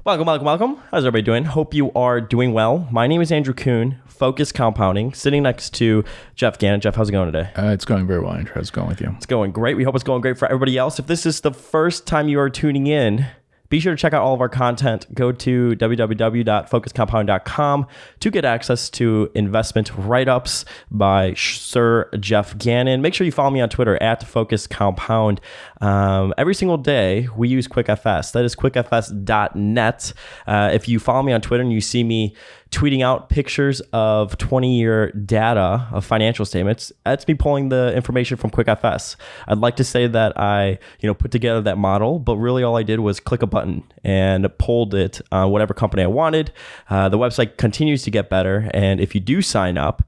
Welcome. How's everybody doing? Hope you are doing well. My name is Andrew Kuhn, Focus Compounding, sitting next to Geoff Gannon. Jeff, how's it going today? It's going very well, Andrew. How's it going with you? It's going great. We hope it's going great for everybody else. If this is the first time you are tuning in, be sure to check out all of our content. Go to www.focuscompounding.com to get access to investment write-ups by Sir Geoff Gannon. Make sure you follow me on Twitter at Focus Compound. Every single day, we use QuickFS. That is quickfs.net. If you follow me on Twitter and you see me tweeting out pictures of 20-year data of financial statements, that's me pulling the information from QuickFS. I'd like to say that I, put together that model, but really all I did was click a button and pulled it on whatever company I wanted. The website continues to get better, and if you do sign up,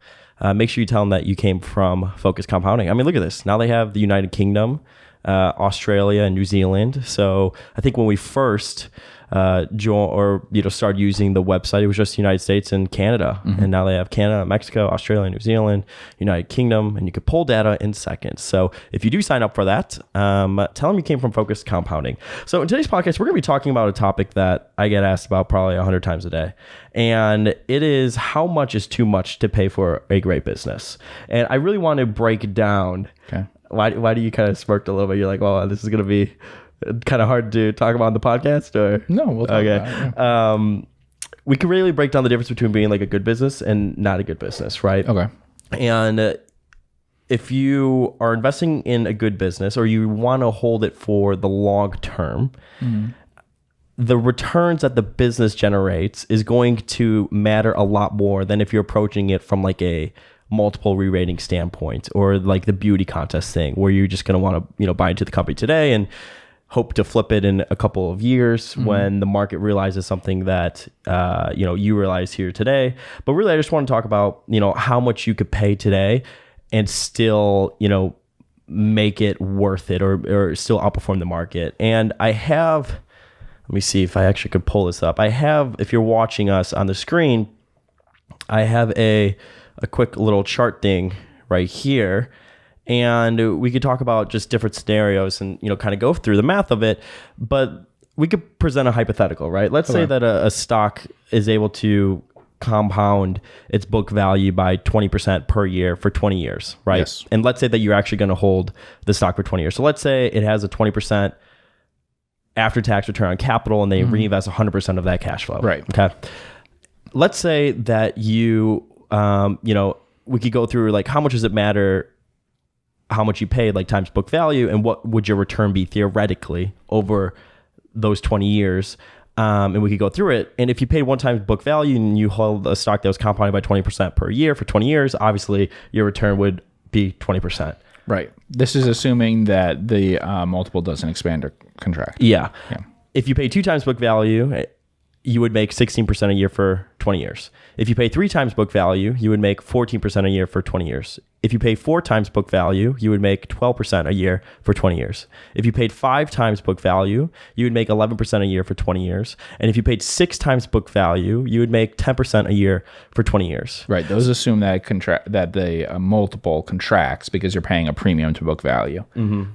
make sure you tell them that you came from Focus Compounding. I mean, look at this. Now they have the United Kingdom, Australia, and New Zealand. So I think when we first started using the website, it was just the United States and Canada. Mm-hmm. And now they have Canada, Mexico, Australia, New Zealand, United Kingdom, and you could pull data in seconds. So if you do sign up for that, tell them you came from Focus Compounding. So in today's podcast, we're going to be talking about a topic that I get asked about probably 100 times a day. And it is how much is too much to pay for a great business. And I really want to break down. Okay. Why do you kind of smirked a little bit? You're like, well, this is going to be kind of hard to talk about on the podcast, or no, we'll talk about it. Yeah. We can really break down the difference between being like a good business and not a good business, right? Okay. And if you are investing in a good business or you want to hold it for the long term, the returns that the business generates is going to matter a lot more than if you're approaching it from like a multiple re-rating standpoint or like the beauty contest thing where you're just going to want to buy into the company today and hope to flip it in a couple of years when the market realizes something that you realize here today. But really, I just want to talk about how much you could pay today and still make it worth it or still outperform the market. And I have, let me see if I actually could pull this up. I have, if you're watching us on the screen, I have a quick little chart thing right here. And we could talk about just different scenarios and, kind of go through the math of it. But we could present a hypothetical, right? Let's say that a stock is able to compound its book value by 20% per year for 20 years, right? Yes. And let's say that you're actually going to hold the stock for 20 years. So let's say it has a 20% after-tax return on capital and they reinvest 100% of that cash flow. Right. Okay. Let's say that you, we could go through like how much does it matter how much you paid, like times book value, and what would your return be theoretically over those 20 years. And we could go through it. And if you paid 1 times book value and you hold a stock that was compounded by 20% per year for 20 years, obviously your return would be 20%. Right. This is assuming that the multiple doesn't expand or contract. Yeah. If you pay 2 times book value, you would make 16% a year for 20 years. If you pay 3 times book value, you would make 14% a year for 20 years. If you pay 4 times book value, you would make 12% a year for 20 years. If you paid 5 times book value, you would make 11% a year for 20 years. And if you paid 6 times book value, you would make 10% a year for 20 years. Right. Those assume that that the multiple contracts because you're paying a premium to book value.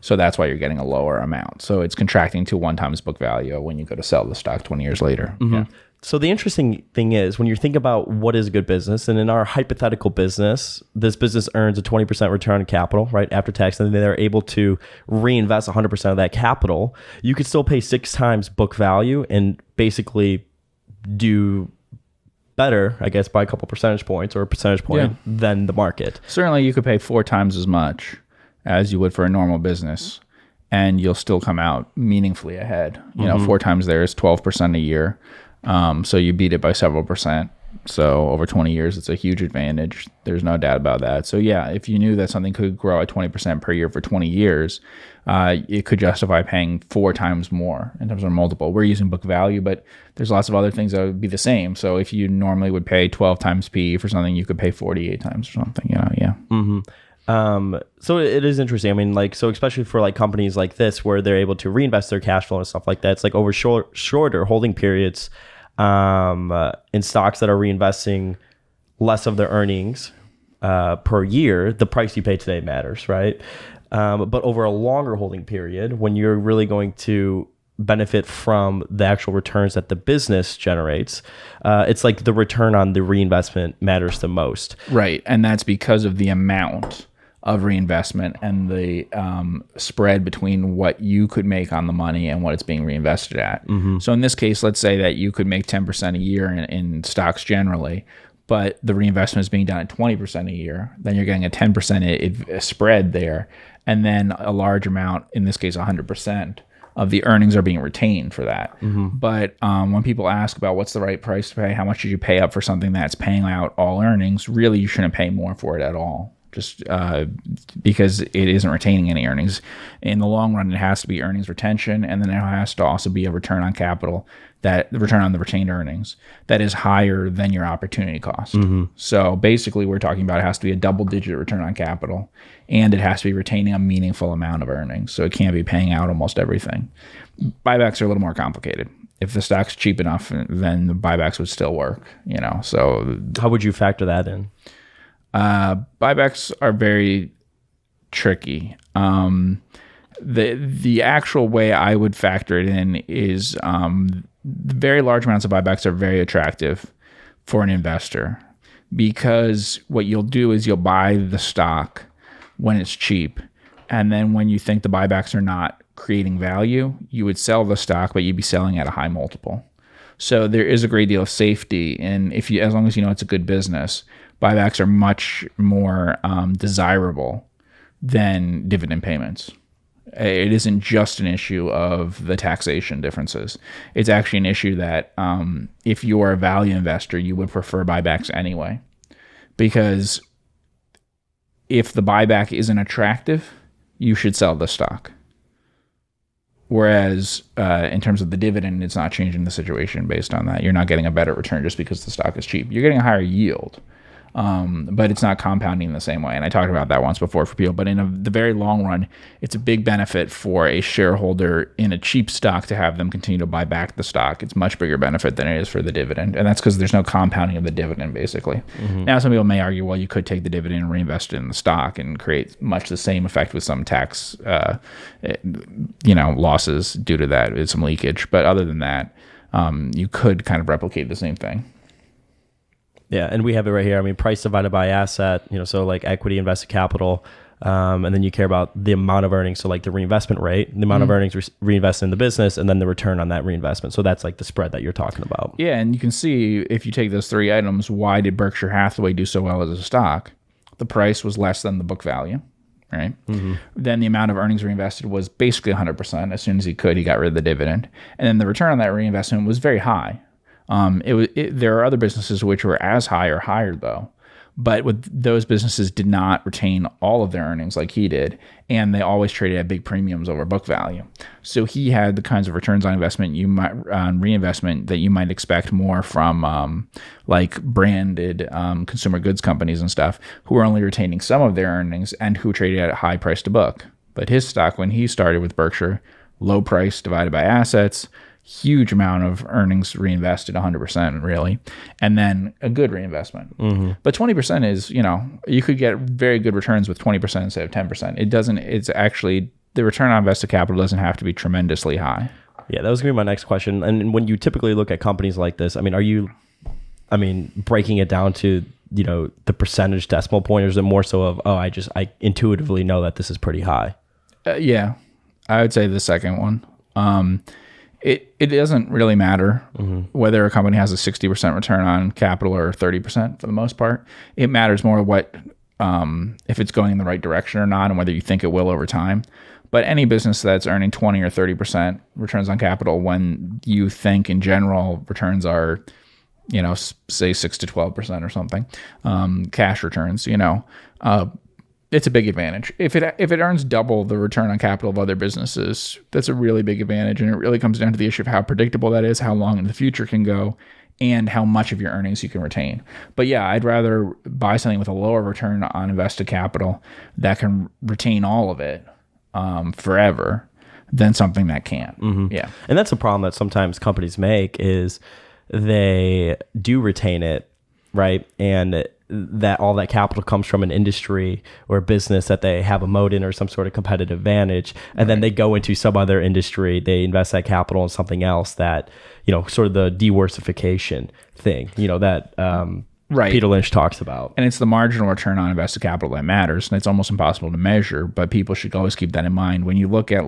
So that's why you're getting a lower amount. So it's contracting to 1 times book value when you go to sell the stock 20 years later. Yeah. So the interesting thing is when you think about what is a good business, and in our hypothetical business, this business earns a 20% return on capital, right, after tax, and then they're able to reinvest 100% of that capital, you could still pay 6 times book value and basically do better, I guess, by a couple percentage points or a percentage point than the market. Certainly you could pay 4 times as much as you would for a normal business, and you'll still come out meaningfully ahead. 4 times there is 12% a year. So you beat it by several percent. So over 20 years, it's a huge advantage. There's no doubt about that. So yeah, if you knew that something could grow at 20% per year for 20 years, it could justify paying 4 times more in terms of multiple. We're using book value, but there's lots of other things that would be the same. So if you normally would pay 12 times P for something, you could pay 48 times or something, So it is interesting. I mean, so especially for like companies like this, where they're able to reinvest their cash flow and stuff like that, it's like over shorter holding periods, in stocks that are reinvesting less of their earnings, per year, the price you pay today matters, right? But over a longer holding period, when you're really going to benefit from the actual returns that the business generates. It's like the return on the reinvestment matters the most. Right. And that's because of the amount of reinvestment and the spread between what you could make on the money and what it's being reinvested at. So in this case, let's say that you could make 10% a year in stocks generally, but the reinvestment is being done at 20% a year. Then you're getting a 10% spread there. And then a large amount, in this case, 100% of the earnings are being retained for that. But when people ask about what's the right price to pay, how much should you pay up for something that's paying out all earnings, really you shouldn't pay more for it at all. Just because it isn't retaining any earnings. In the long run, it has to be earnings retention, and then it has to also be a return on capital, that the return on the retained earnings, that is higher than your opportunity cost. So basically, we're talking about it has to be a double-digit return on capital, and it has to be retaining a meaningful amount of earnings. So it can't be paying out almost everything. Buybacks are a little more complicated. If the stock's cheap enough, then the buybacks would still work. So how would you factor that in? Buybacks are very tricky. The actual way I would factor it in is very large amounts of buybacks are very attractive for an investor, because what you'll do is you'll buy the stock when it's cheap, and then when you think the buybacks are not creating value, you would sell the stock, but you'd be selling at a high multiple. So there is a great deal of safety, and as long as you know it's a good business, buybacks are much more desirable than dividend payments. It isn't just an issue of the taxation differences. It's actually an issue that if you are a value investor, you would prefer buybacks anyway. Because if the buyback isn't attractive, you should sell the stock. Whereas in terms of the dividend, it's not changing the situation based on that. You're not getting a better return just because the stock is cheap. You're getting a higher yield. But it's not compounding the same way. And I talked about that once before for people. But in the very long run, it's a big benefit for a shareholder in a cheap stock to have them continue to buy back the stock. It's much bigger benefit than it is for the dividend. And that's because there's no compounding of the dividend, basically. Now, some people may argue, well, you could take the dividend and reinvest it in the stock and create much the same effect with some tax losses due to that, with some leakage. But other than that, you could kind of replicate the same thing. Yeah, and we have it right here. I mean, price divided by asset, so like equity invested capital, and then you care about the amount of earnings, so like the reinvestment rate, the amount of earnings reinvested in the business, and then the return on that reinvestment. So that's like the spread that you're talking about. Yeah, and you can see if you take those three items, why did Berkshire Hathaway do so well as a stock? The price was less than the book value, right? Then the amount of earnings reinvested was basically 100%. As soon as he could, he got rid of the dividend. And then the return on that reinvestment was very high. There are other businesses which were as high or higher though, but those businesses did not retain all of their earnings like he did, and they always traded at big premiums over book value. So he had the kinds of returns on reinvestment that you might expect more from like branded consumer goods companies and stuff, who are only retaining some of their earnings and who traded at a high price to book. But his stock, when he started with Berkshire, low price divided by assets, huge amount of earnings reinvested, 100% really, and then a good reinvestment. But 20% is, you could get very good returns with 20% instead of 10%. It's actually, the return on invested capital doesn't have to be tremendously high. Yeah, that was going to be my next question. And when you typically look at companies like this, I mean, are you, breaking it down to, the percentage decimal point, or is it more so of, I intuitively know that this is pretty high? Yeah, I would say the second one. It doesn't really matter whether a company has a 60% return on capital or 30% for the most part. It matters more if it's going in the right direction or not, and whether you think it will over time. But any business that's earning 20 or 30% returns on capital, when you think in general returns are, say 6 to 12% or something, cash returns, it's a big advantage. If it earns double the return on capital of other businesses, that's a really big advantage. And it really comes down to the issue of how predictable that is, how long in the future can go, and how much of your earnings you can retain. But yeah, I'd rather buy something with a lower return on invested capital that can retain all of it forever than something that can't. Yeah. And that's a problem that sometimes companies make, is they do retain it, right? And that all that capital comes from an industry or a business that they have a moat in or some sort of competitive advantage, and then they go into some other industry, they invest that capital in something else that, sort of the diversification thing, that Peter Lynch talks about. And it's the marginal return on invested capital that matters, and it's almost impossible to measure, but people should always keep that in mind. When you look at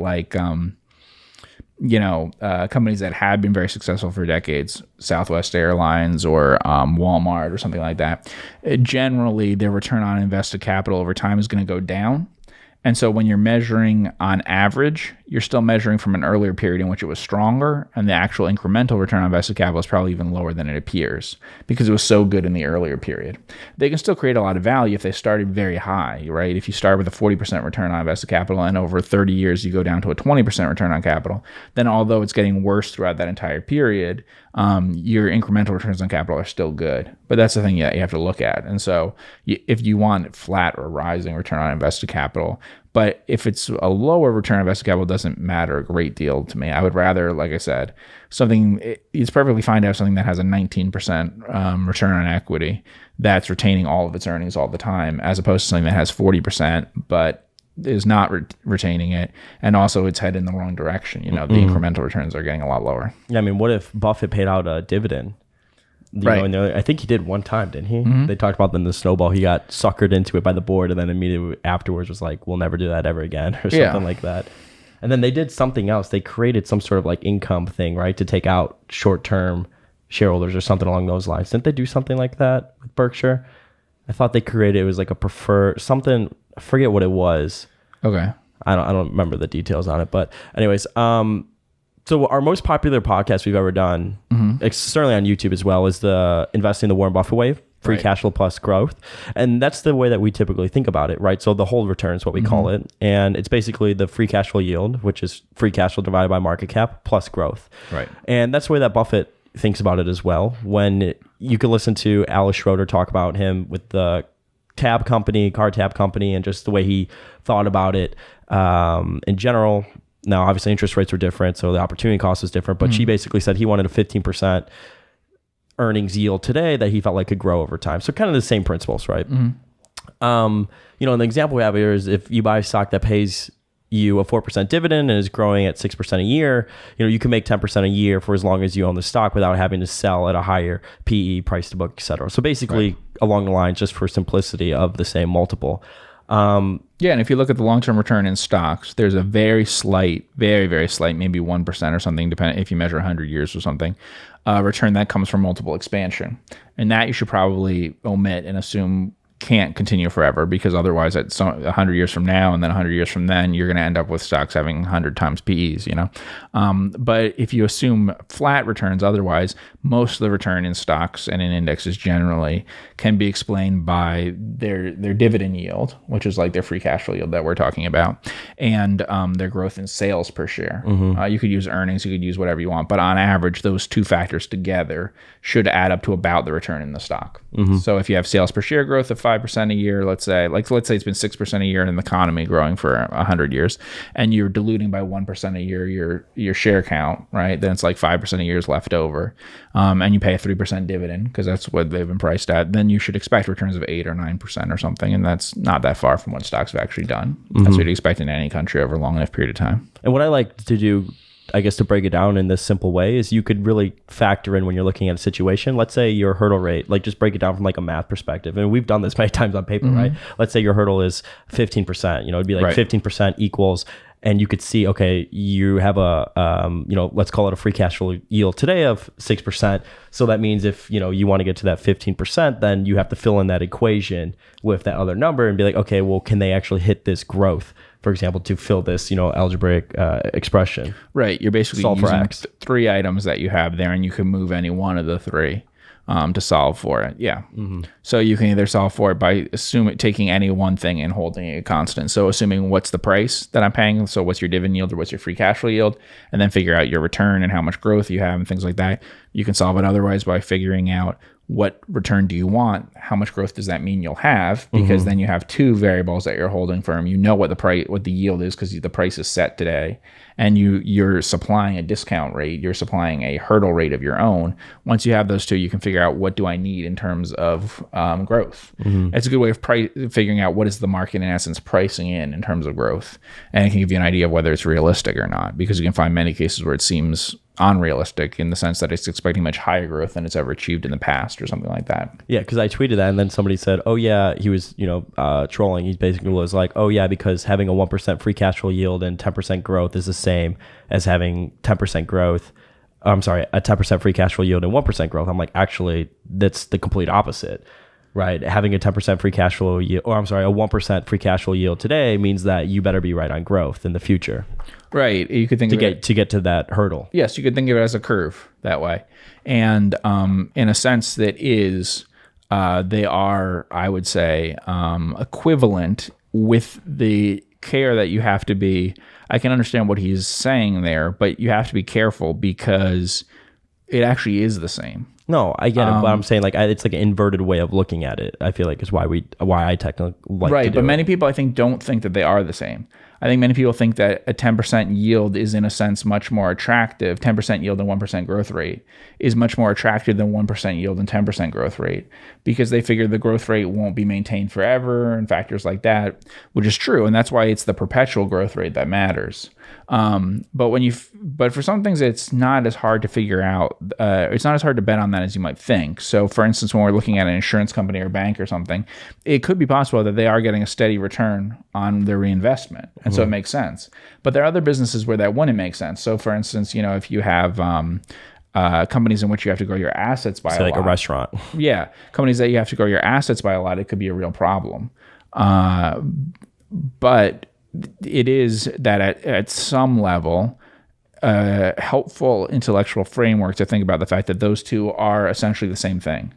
companies that have been very successful for decades, Southwest Airlines or Walmart or something like that, generally their return on invested capital over time is going to go down. And so when you're measuring on average, you're still measuring from an earlier period in which it was stronger, and the actual incremental return on invested capital is probably even lower than it appears because it was so good in the earlier period. They can still create a lot of value if they started very high, right? If you start with a 40% return on invested capital and over 30 years you go down to a 20% return on capital, then although it's getting worse throughout that entire period, your incremental returns on capital are still good. But that's the thing that you have to look at. And so if you want flat or rising return on invested capital, but if it's a lower return on invested capital, it doesn't matter a great deal to me. I would rather, like I said, it's perfectly fine to have something that has a 19% return on equity that's retaining all of its earnings all the time, as opposed to something that has 40% but is not retaining it, and also it's headed in the wrong direction. The incremental returns are getting a lot lower. Yeah, I mean, what if Buffett paid out a dividend? Right. I think he did one time, didn't he? They talked about in the snowball, he got suckered into it by the board, and then immediately afterwards was like, we'll never do that ever again, or something like that. And then they did something else. They created some sort of like income thing, right, to take out short-term shareholders or something along those lines. Didn't they do something like that with Berkshire? I thought they created, it was like a preferred something. I forget what it was. Okay. I don't remember the details on it, but anyways, so our most popular podcast we've ever done, certainly on YouTube as well, is the Investing the Warren Buffett Way, free cash flow plus growth. And that's the way that we typically think about it, right? So the whole return is what we call it. And it's basically the free cash flow yield, which is free cash flow divided by market cap plus growth. Right. And that's the way that Buffett thinks about it as well. When you can listen to Alice Schroeder talk about him with the car tab company, and just the way he thought about it in general. Now, obviously, interest rates are different, so the opportunity cost is different. But she basically said he wanted a 15% earnings yield today that he felt like could grow over time. So kind of the same principles, right? And the example we have here is if you buy stock that pays you a 4% dividend and is growing at 6% a year, you can make 10% a year for as long as you own the stock without having to sell at a higher PE, price to book, et cetera. So basically, along the lines, just for simplicity, of the same multiple. And if you look at the long-term return in stocks, there's a very slight, very, very slight, maybe 1% or something, depending if you measure 100 years or something, return that comes from multiple expansion. And that you should probably omit and assume can't continue forever, because otherwise at 100 years from now and then 100 years from then, you're going to end up with stocks having 100 times PEs, But if you assume flat returns, otherwise, most of the return in stocks and in indexes generally can be explained by their dividend yield, which is like their free cash flow yield that we're talking about, and their growth in sales per share. You could use earnings, you could use whatever you want, but on average, those two factors together should add up to about the return in the stock. So if you have sales per share growth of 5% a year, let's say it's been 6% a year in the economy growing for 100 years, and you're diluting by 1% a year your share count, right? Then it's like 5% a year is left over, and you pay a 3% dividend because that's what they've been priced at. Then you should expect returns of 8 or 9% or something, and that's not that far from what stocks have actually done. That's what you'd expect in any country over a long enough period of time. And what I like to do, I guess, to break it down in this simple way, is you could really factor in when you're looking at a situation. Let's say your hurdle rate, like just break it down from like a math perspective. And we've done this many times on paper, right? Let's say your hurdle is 15%, it'd be like 15% equals, and you could see, okay, you have a, let's call it a free cash flow yield today of 6%. So that means if, you want to get to that 15%, then you have to fill in that equation with that other number and be like, okay, well, can they actually hit this growth, for example, to fill this, algebraic expression? Right. You're basically using three items that you have there, and you can move any one of the three to solve for it. Yeah. So you can either solve for it by taking any one thing and holding it constant. So assuming what's the price that I'm paying, so what's your dividend yield or what's your free cash flow yield, and then figure out your return and how much growth you have and things like that. You can solve it otherwise by figuring out what return do you want? How much growth does that mean you'll have? Because then you have two variables that you're holding firm. You know what the price, what the yield is, because the price is set today, and you're supplying a discount rate. You're supplying a hurdle rate of your own. Once you have those two, you can figure out what do I need in terms of growth. It's a good way of figuring out what is the market in essence pricing in terms of growth, and it can give you an idea of whether it's realistic or not. Because you can find many cases where it seems unrealistic in the sense that it's expecting much higher growth than it's ever achieved in the past or something like that. Yeah, because I tweeted that and then somebody said, oh yeah, he was, trolling. He basically was like, oh yeah, because having a 1% free cash flow yield and 10% growth is the same as having 10% growth. I'm sorry, a 10% free cash flow yield and 1% growth. I'm like, actually, that's the complete opposite. Right, having a 10% free cash flow yield, a 1% free cash flow yield today means that you better be right on growth in the future. Right, you could think to get to that hurdle. Yes, you could think of it as a curve that way, and in a sense that is, they are, I would say, equivalent with the care that you have to be. I can understand what he's saying there, but you have to be careful because it actually is the same. No, I get it, but I'm saying it's like an inverted way of looking at it. I feel like is why I technically like right, to do but it. Many people I think don't think that they are the same. I think many people think that a 10% yield is in a sense much more attractive. 10% yield and 1% growth rate is much more attractive than 1% yield and 10% growth rate because they figure the growth rate won't be maintained forever and factors like that, which is true, and that's why it's the perpetual growth rate that matters. But for some things, it's not as hard to figure out. It's not as hard to bet on that as you might think. So, for instance, when we're looking at an insurance company or bank or something, it could be possible that they are getting a steady return on their reinvestment, and so it makes sense. But there are other businesses where that wouldn't make sense. So, for instance, if you have companies in which you have to grow your assets by a lot, a restaurant. Yeah, companies that you have to grow your assets by a lot, it could be a real problem. But it is that at some level, a helpful intellectual framework to think about the fact that those two are essentially the same thing.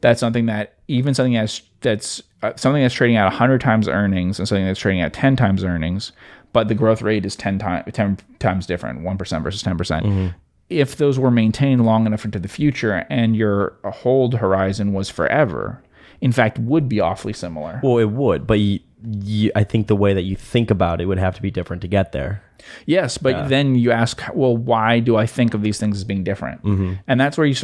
That's something that even something that's trading at 100 times earnings and something that's trading at 10 times earnings, but the growth rate is 10 times different, 1% versus 10%. If those were maintained long enough into the future and your hold horizon was forever, in fact, would be awfully similar. Well, it would, but I think the way that you think about it would have to be different to get there. Yes, but then you ask, well, why do I think of these things as being different? And that's where you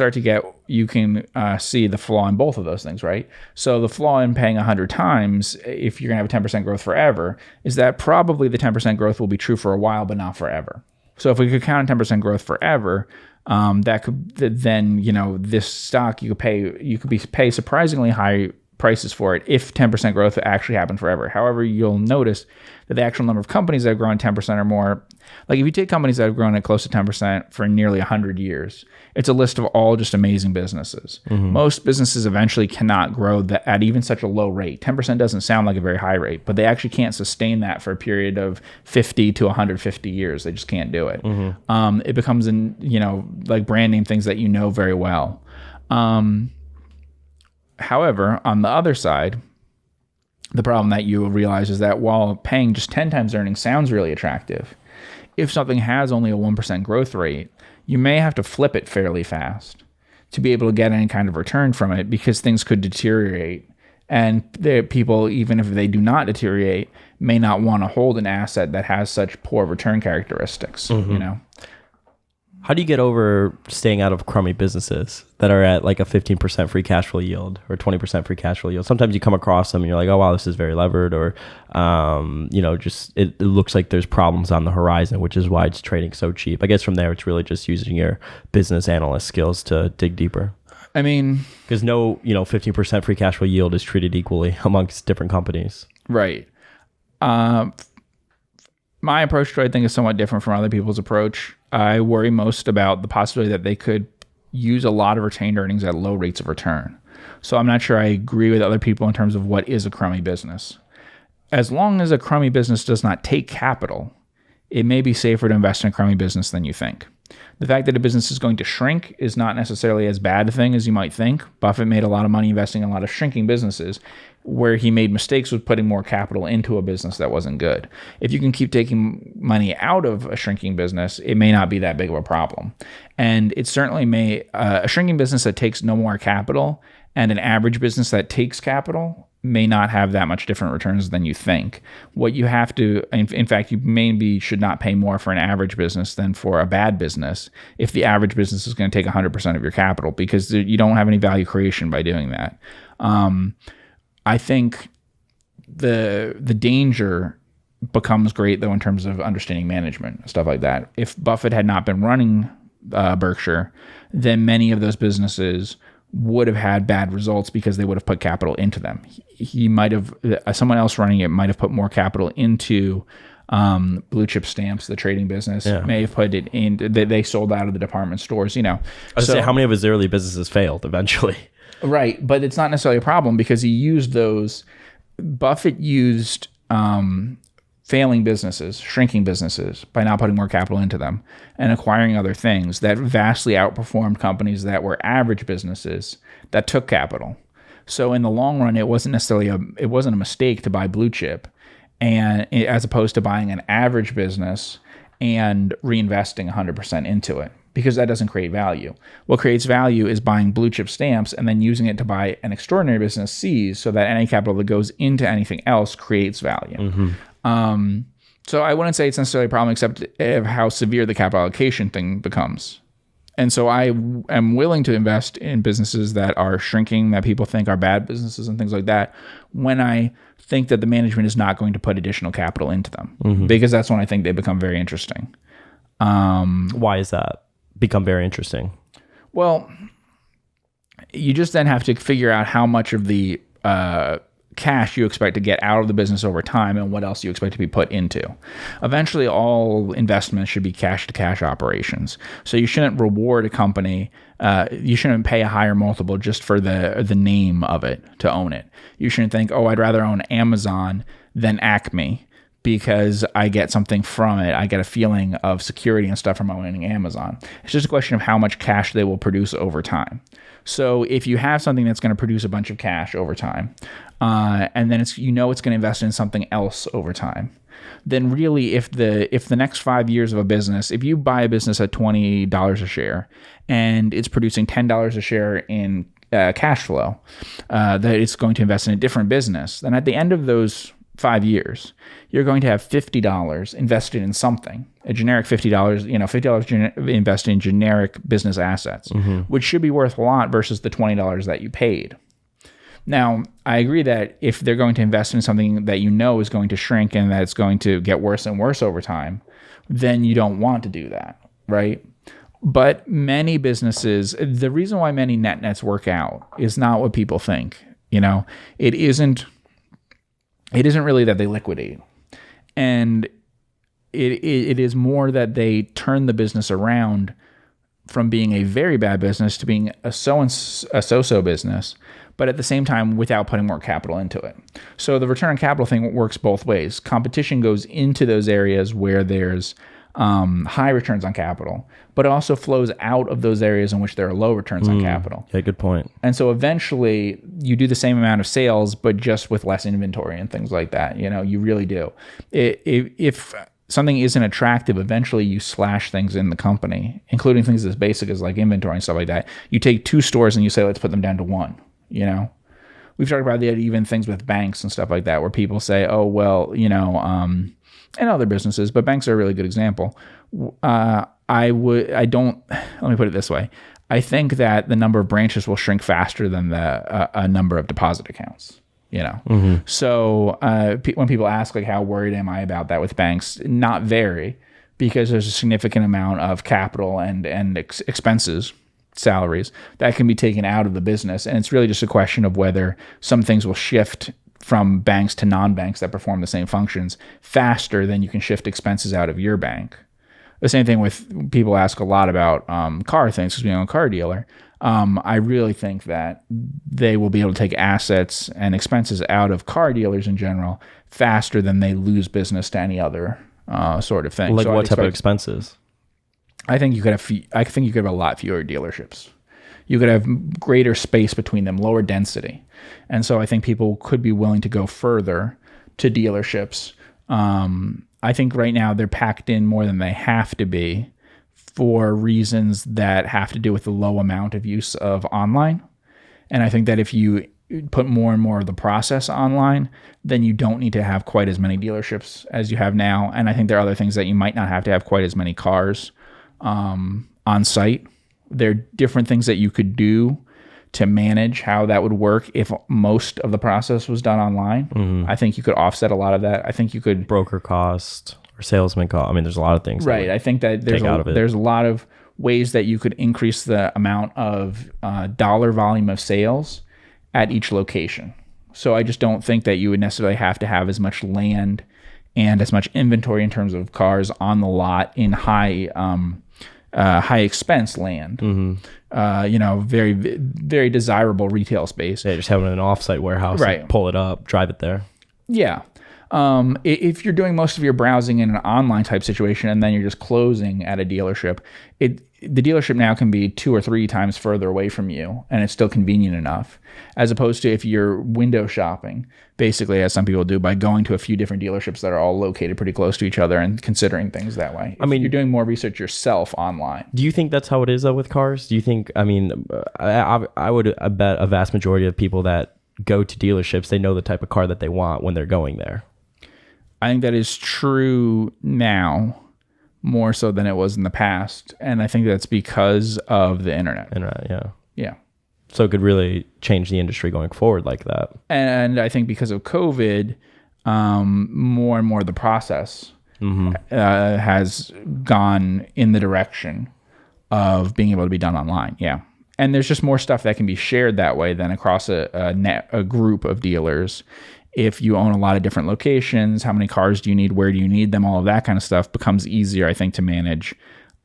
can see the flaw in both of those things, right? So the flaw in paying 100 times, if you're going to have a 10% growth forever, is that probably the 10% growth will be true for a while, but not forever. So if we could count on 10% growth forever, that could then, this stock you could pay surprisingly high prices for it if 10% growth actually happened forever. However, you'll notice that the actual number of companies that have grown 10% or more, like if you take companies that have grown at close to 10% for nearly 100 years, it's a list of all just amazing businesses. Most businesses eventually cannot grow that at even such a low rate. 10% doesn't sound like a very high rate, but they actually can't sustain that for a period of 50 to 150 years. They just can't do it. It becomes like brand name things that you know very well. However, on the other side, the problem that you will realize is that while paying just 10 times earnings sounds really attractive, if something has only a 1% growth rate, you may have to flip it fairly fast to be able to get any kind of return from it because things could deteriorate. And the people, even if they do not deteriorate, may not want to hold an asset that has such poor return characteristics, How do you get over staying out of crummy businesses that are at like a 15% free cash flow yield or 20% free cash flow yield? Sometimes you come across them and you're like, oh, wow, this is very levered, or, it looks like there's problems on the horizon, which is why it's trading so cheap. I guess from there, it's really just using your business analyst skills to dig deeper. I mean, because no, 15% free cash flow yield is treated equally amongst different companies. Right. My approach to it, I think, is somewhat different from other people's approach. I worry most about the possibility that they could use a lot of retained earnings at low rates of return. So I'm not sure I agree with other people in terms of what is a crummy business. As long as a crummy business does not take capital, it may be safer to invest in a crummy business than you think. The fact that a business is going to shrink is not necessarily as bad a thing as you might think. Buffett made a lot of money investing in a lot of shrinking businesses. Where he made mistakes was putting more capital into a business that wasn't good. If you can keep taking money out of a shrinking business, it may not be that big of a problem. And it certainly may, a shrinking business that takes no more capital and an average business that takes capital may not have that much different returns than you think. What you have to, in fact, you maybe should not pay more for an average business than for a bad business if the average business is going to take 100% of your capital, because you don't have any value creation by doing that. I think the danger becomes great, though, in terms of understanding management, stuff like that. If Buffett had not been running Berkshire, then many of those businesses would have had bad results because they would have put capital into them. He might have, someone else running it might have put more capital into blue chip stamps, the trading business, may have put it in, they sold out of the department stores, I would say, how many of his early businesses failed eventually? Right, but it's not necessarily a problem because he used those. Buffett used failing businesses, shrinking businesses, by not putting more capital into them and acquiring other things that vastly outperformed companies that were average businesses that took capital. So in the long run, it wasn't necessarily it wasn't a mistake to buy blue chip, and as opposed to buying an average business and reinvesting 100% into it, because that doesn't create value. What creates value is buying blue chip stamps and then using it to buy an extraordinary business C's, so that any capital that goes into anything else creates value. Mm-hmm. So I wouldn't say it's necessarily a problem, except of how severe the capital allocation thing becomes. And so I am willing to invest in businesses that are shrinking, that people think are bad businesses and things like that, when I think that the management is not going to put additional capital into them, because that's when I think they become very interesting. Why is that become very interesting? Well, you just then have to figure out how much of the cash you expect to get out of the business over time and what else you expect to be put into. Eventually, all investments should be cash-to-cash operations. So you shouldn't reward a company. You shouldn't pay a higher multiple just for the name of it, to own it. You shouldn't think, oh, I'd rather own Amazon than Acme because I get something from it. I get a feeling of security and stuff from owning Amazon. It's just a question of how much cash they will produce over time. So if you have something that's going to produce a bunch of cash over time, and then it's going to invest in something else over time, then really if the next 5 years of a business, if you buy a business at $20 a share and it's producing $10 a share in cash flow, that it's going to invest in a different business, then at the end of those 5 years, you're going to have $50 invested in something, a generic $50, $50 invested in generic business assets, which should be worth a lot versus the $20 that you paid. Now, I agree that if they're going to invest in something that is going to shrink and that it's going to get worse and worse over time, then you don't want to do that, right? But many businesses, the reason why many nets work out is not what people think. It isn't really that they liquidate. And it is more that they turn the business around from being a very bad business to being a so-so business, but at the same time without putting more capital into it. So the return on capital thing works both ways. Competition goes into those areas where there's high returns on capital, but it also flows out of those areas in which there are low returns on capital. Yeah, good point. And so eventually you do the same amount of sales, but just with less inventory and things like that. You really do. If something isn't attractive, eventually you slash things in the company, including things as basic as like inventory and stuff like that. You take 2 stores and you say, let's put them down to 1, We've talked about even ththings with banks and stuff like that, where people say, oh, well, and other businesses, but banks are a really good example. Let me put it this way. I think that the number of branches will shrink faster than the number of deposit accounts, So when people ask, like, how worried am I about that with banks? Not very, because there's a significant amount of capital and expenses, salaries, that can be taken out of the business. And it's really just a question of whether some things will shift from banks to non-banks that perform the same functions faster than you can shift expenses out of your bank. The same thing with people ask a lot about car things, because we own a car dealer. I really think that they will be able to take assets and expenses out of car dealers in general faster than they lose business to any other sort of thing. Like, so what type of expenses? I think you could have a lot fewer dealerships. You could have greater space between them, lower density. And so I think people could be willing to go further to dealerships. I think right now they're packed in more than they have to be for reasons that have to do with the low amount of use of online. And I think that if you put more and more of the process online, then you don't need to have quite as many dealerships as you have now. And I think there are other things that you might not have to have quite as many cars on site. There are different things that you could do to manage how that would work if most of the process was done online. I think you could offset a lot of that. I think you could broker cost or salesman cost. I mean, there's a lot of things. Right. I think that there's a lot of ways that you could increase the amount of dollar volume of sales at each location. So I just don't think that you would necessarily have to have as much land and as much inventory in terms of cars on the lot in high expense land. Very, very desirable retail space. Yeah, just having an offsite warehouse, right? Pull it up, drive it there. Yeah. If you're doing most of your browsing in an online type situation and then you're just closing at a dealership, the dealership now can be 2 or 3 times further away from you and it's still convenient enough, as opposed to if you're window shopping, basically, as some people do, by going to a few different dealerships that are all located pretty close to each other and considering things that way. You're doing more research yourself online. Do you think that's how it is though with cars? Do you think, I would bet a vast majority of people that go to dealerships, they know the type of car that they want when they're going there. I think that is true now more so than it was in the past. And I think that's because of the internet. Yeah. Yeah. So it could really change the industry going forward like that. And I think because of COVID, more and more of the process has gone in the direction of being able to be done online. Yeah. And there's just more stuff that can be shared that way than across a group of dealers. If you own a lot of different locations, how many cars do you need? Where do you need them? All of that kind of stuff becomes easier, I think, to manage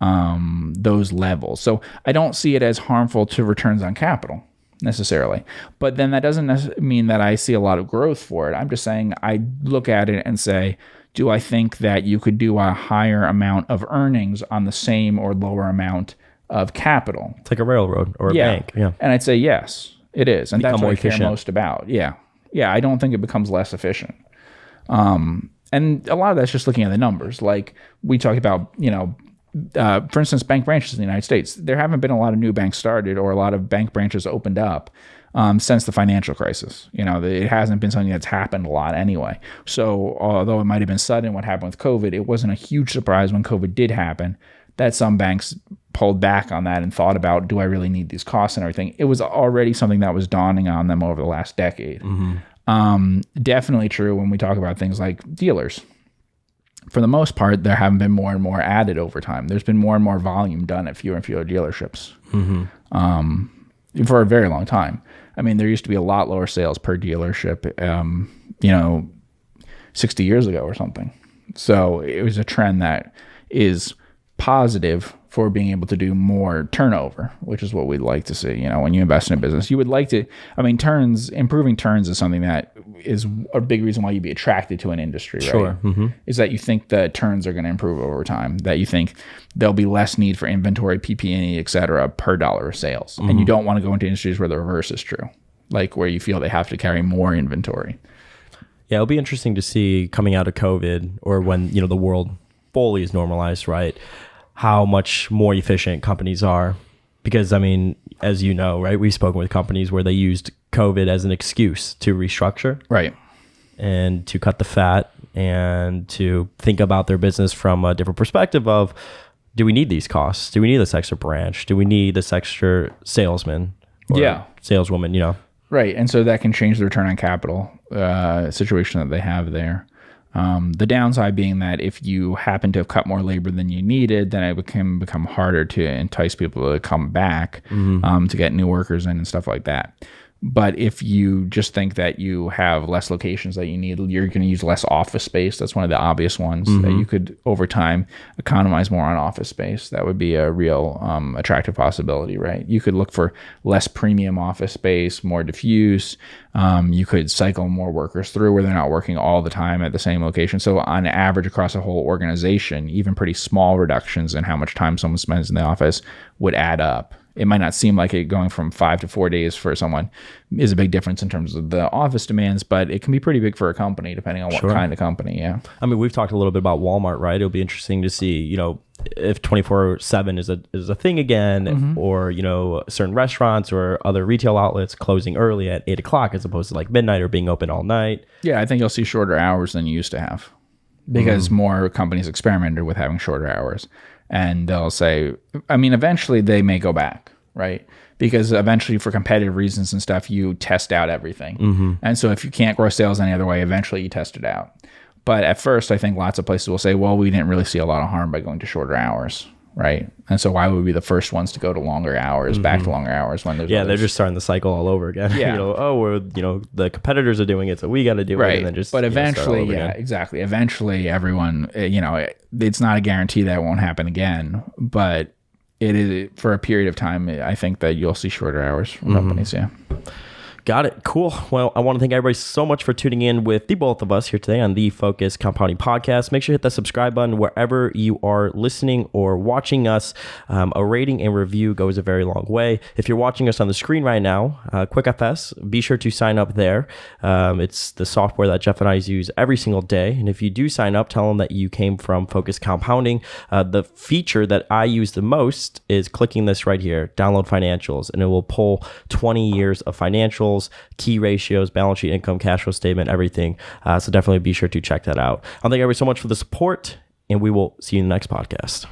those levels. So I don't see it as harmful to returns on capital necessarily. But then that doesn't mean that I see a lot of growth for it. I'm just saying I look at it and say, do I think that you could do a higher amount of earnings on the same or lower amount of capital? It's like a railroad or a bank. Yeah. And I'd say, yes, it is. And that's what I care most about. Yeah. Yeah, I don't think it becomes less efficient. And a lot of that's just looking at the numbers. Like we talked about, for instance, bank branches in the United States. There haven't been a lot of new banks started or a lot of bank branches opened up since the financial crisis. It hasn't been something that's happened a lot anyway. So although it might have been sudden what happened with COVID, it wasn't a huge surprise when COVID did happen that some banks pulled back on that and thought about, do I really need these costs and everything? It was already something that was dawning on them over the last decade. Definitely true when we talk about things like dealers. For the most part, there haven't been more and more added over time. There's been more and more volume done at fewer and fewer dealerships for a very long time. I mean, there used to be a lot lower sales per dealership, 60 years ago or something. So it was a trend that is positive for being able to do more turnover, which is what we'd like to see. When you invest in a business, you would like to, improving turns is something that is a big reason why you'd be attracted to an industry, right? Sure. Is that you think the turns are going to improve over time, that you think there'll be less need for inventory, PP&E, et cetera, per dollar of sales. And you don't want to go into industries where the reverse is true, like where you feel they have to carry more inventory. Yeah, it'll be interesting to see coming out of COVID or when, the world fully is normalized, right? How much more efficient companies are. Because, as you know, right, we've spoken with companies where they used COVID as an excuse to restructure. Right. And to cut the fat and to think about their business from a different perspective of, do we need these costs? Do we need this extra branch? Do we need this extra salesman or saleswoman, Right. And so that can change the return on capital situation that they have there. The downside being that if you happen to have cut more labor than you needed, then it can become harder to entice people to come back to get new workers in and stuff like that. But if you just think that you have less locations that you need, you're going to use less office space. That's one of the obvious ones that you could, over time, economize more on office space. That would be a real attractive possibility, right? You could look for less premium office space, more diffuse. You could cycle more workers through where they're not working all the time at the same location. So on average, across a whole organization, even pretty small reductions in how much time someone spends in the office would add up. It might not seem like it going from 5 to 4 days for someone is a big difference in terms of the office demands, but it can be pretty big for a company depending on what kind of company. Yeah. I mean, we've talked a little bit about Walmart, right? It'll be interesting to see, if 24/7 is a thing again, or, certain restaurants or other retail outlets closing early at 8 o'clock as opposed to like midnight or being open all night. Yeah, I think you'll see shorter hours than you used to have because more companies experimented with having shorter hours. And they'll say, eventually they may go back, right? Because eventually for competitive reasons and stuff, you test out everything. And so if you can't grow sales any other way, eventually you test it out. But at first, I think lots of places will say, well, we didn't really see a lot of harm by going to shorter hours, right? And so why would we be the first ones to go to longer hours, back to longer hours when there's they're just starting the cycle all over again. Yeah. The competitors are doing it, so we got to do it, and then just But eventually, again. exactly. Eventually, everyone, it's not a guarantee that it won't happen again, but it is for a period of time. I think that you'll see shorter hours from companies. Yeah. Got it. Cool. Well, I want to thank everybody so much for tuning in with the both of us here today on the Focus Compounding Podcast. Make sure you hit that subscribe button wherever you are listening or watching us. A rating and review goes a very long way. If you're watching us on the screen right now, QuickFS, be sure to sign up there. It's the software that Geoff and I use every single day. And if you do sign up, tell them that you came from Focus Compounding. The feature that I use the most is clicking this right here, download financials, and it will pull 20 years of financials, key ratios, balance sheet, income, cash flow statement, everything. So definitely be sure to check that out. I thank everybody so much for the support, and we will see you in the next podcast.